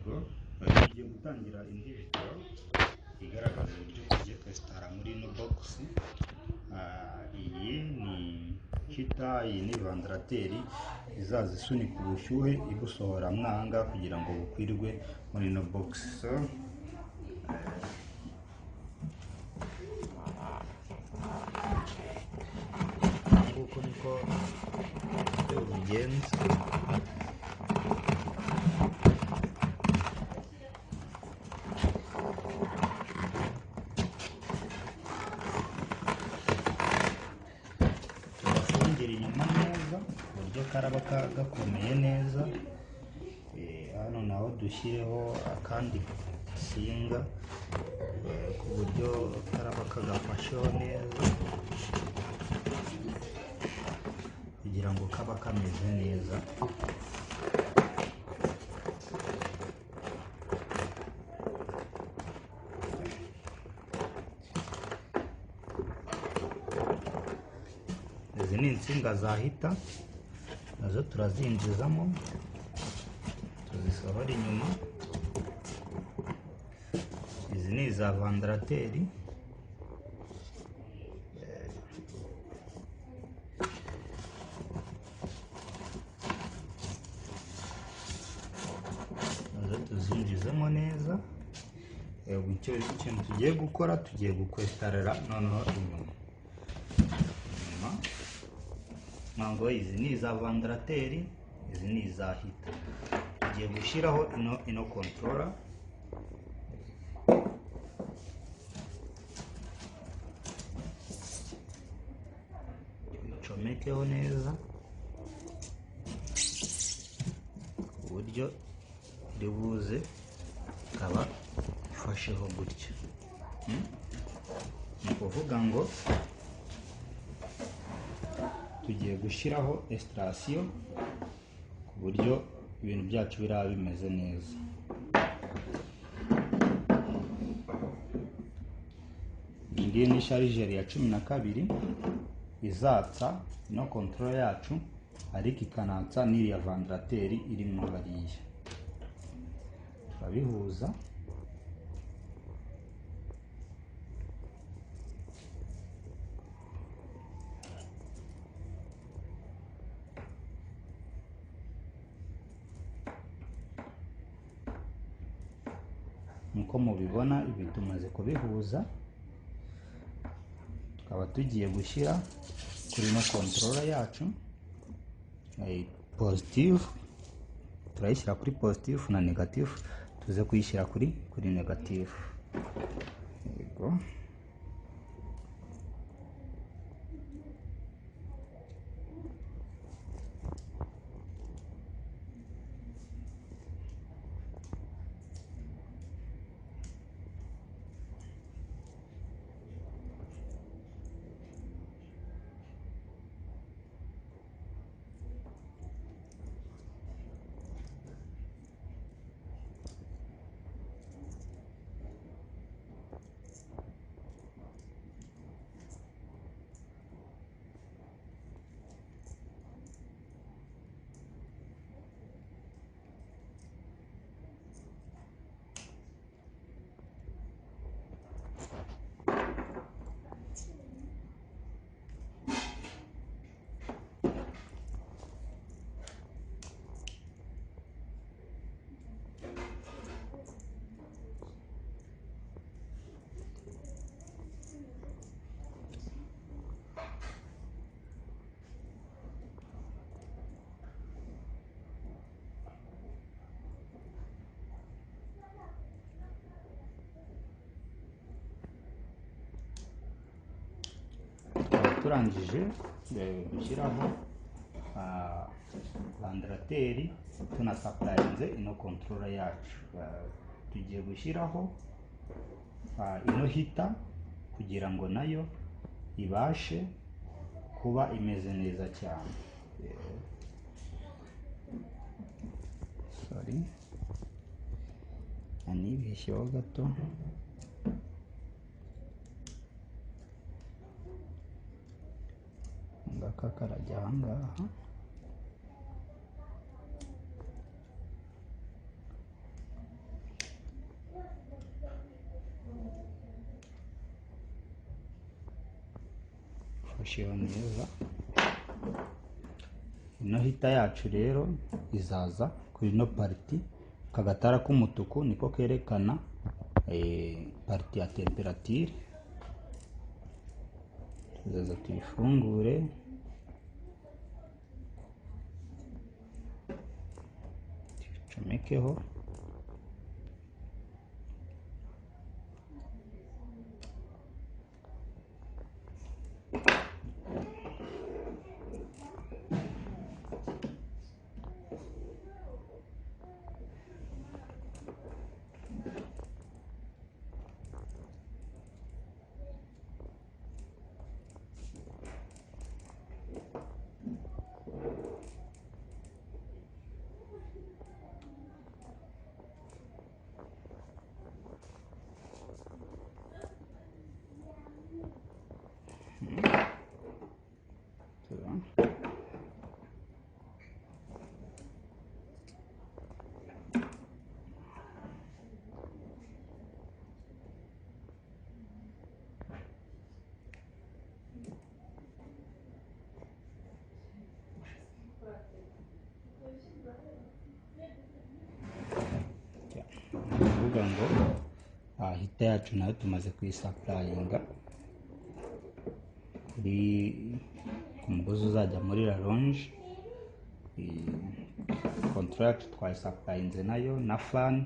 yego tugiye gutangira indi video igaragaza uburyo tugiye kwesitara muri ino box. Iyi ni heater, iyi ni vandarateri izaza isunika ubushyuhe ibusohora mwanga kugira ngo bukwirwe muri ino box. Uko niko bigenza. Turafungera inyuma neza uburyo karaba gakomeye neza. Hano naho dushyireho akandi singa ku buryo karaba kagafasheho neza kugira ngo kaba kameze neza. Izi ni insinga za heater, nazo turazinjizamo tuzisohora inyuma. Izi ni iza vandarateri, nazo tuzinjizamo neza. Ikintu tugiye gukora, tugiye gukwestarira noneho inyuma. Ntabwo izi ni iza vandarateri, izi ni iza heater. Tugiye gushyiraho ino controller. Icomekeho neza ku buryo iri buze ikaba ifasheho gutya. Ni ukuvuga ngo tugiye gushyiraho extraction ku buryo ibintu byacu biraba bimeze neza. Iyi ni sharijeri ya 12 izatsa no control yacu, ariko ikanatsa n'iriya vandarateri irimo hariya. Turabihuza. Nkuko mubibona ibi tumaze kubihuza, tukaba tugiye gushyira kuri no controller yacu positive. Turayishyira kuri positive na negative, tuze kuyishyira kuri negative. Yego. Turangije gushyiraho vandarateri tunasapurayinze ino controller yacu. Tugiye gushyiraho ino heater kugira ngo nayo ibashe kuba imeze neza cyane. Sorry, anibeshyeho gato. Ngaka karajya ahangaha. bifasheho neza. Ino hita yacu rero izaza kuri ino pariti, aka gatara k'umutuku niko kerekana pariti ya temperatire. Tuzaza tuyifungure, tuyicomekeho. Kuvuga ngo hita yacu nayo tumaze kuyisapurayinga kuri ku mugozi uzajya muri raronje. Kontorora yacu twayisapurayinze nayo na fani.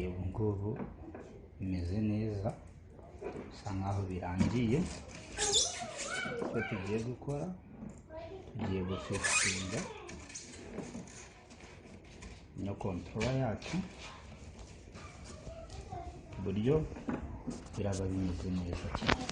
Ubu ngubu bimeze neza, bisa nkaho birangiye. Icyo tugiye gukora, tugiye gufikisinga ino kontorora yacu ku buryo biraba bimeze neza cyane.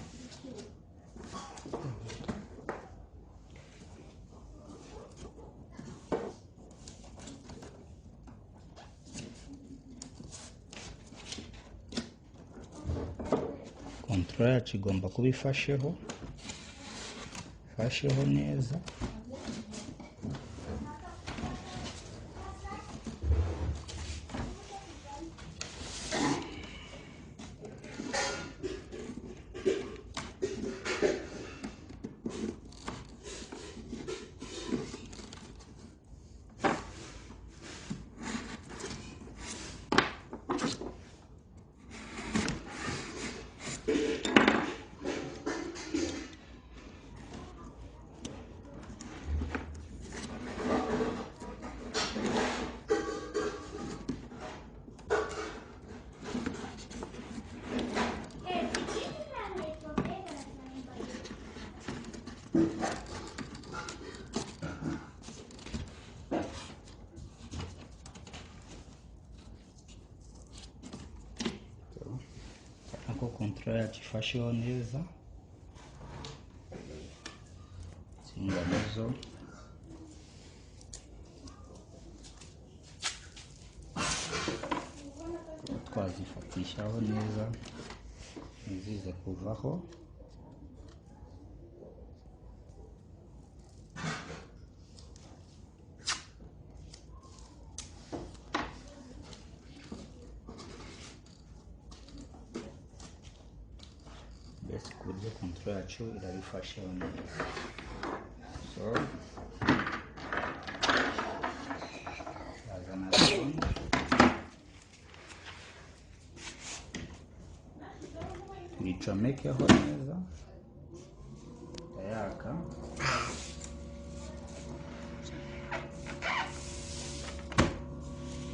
Kontorora yacu igomba kuba ifasheho neza. Ako kontorora yacu ifasheho neza, insinga nazo twazifatishaho neza ntizize kuvaho. Mbese ku buryo kontorora yacu irabifasheho neza. Yazana raronje, tuyicomekeho neza, yaka.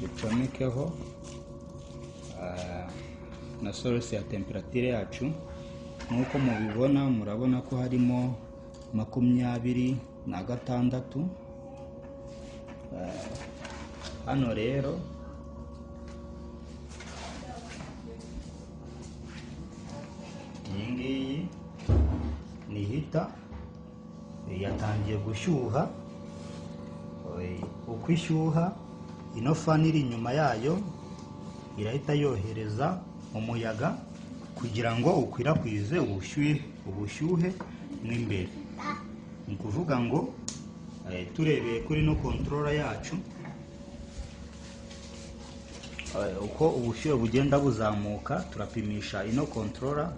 Ducomekeho na source ya temperatire yacu. Nk'uko mubibona, murabona ko harimo 26. Hano rero iyi ngiyi ni hita yatangiye gushyuha. Uko ishyuha, ino fani iri inyuma yayo irahita yohereza umuyaga kugira ngo ukwirakwize ubushyuhe mo imbere. Ni ukuvuga ngo turebeye kuri no kontorora yacu, uko ubushyuhe bugenda buzamuka, turapimisha ino kontorora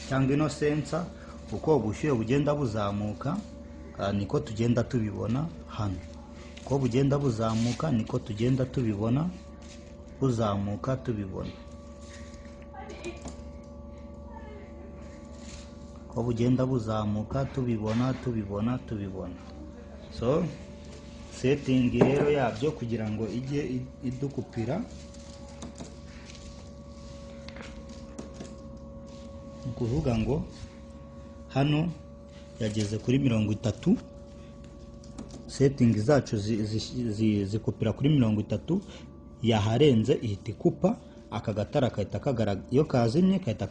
cyangwa ino sensa uko ubushyuhe bugenda buzamuka niko tugenda tubibona hano. Uko bugenda buzamuka niko tugenda tubibona, buzamuka tubibona. Uko bugenda buzamuka tubibona. So setting rero yabyo kugira ngo ijye idukupira, kuvuga ngo hano yageze kuri 30, setting zacu zikupira kuri 30, yaharenze ihita ikupa, aka gatara kahita kagaragara, iyo kazimye kahita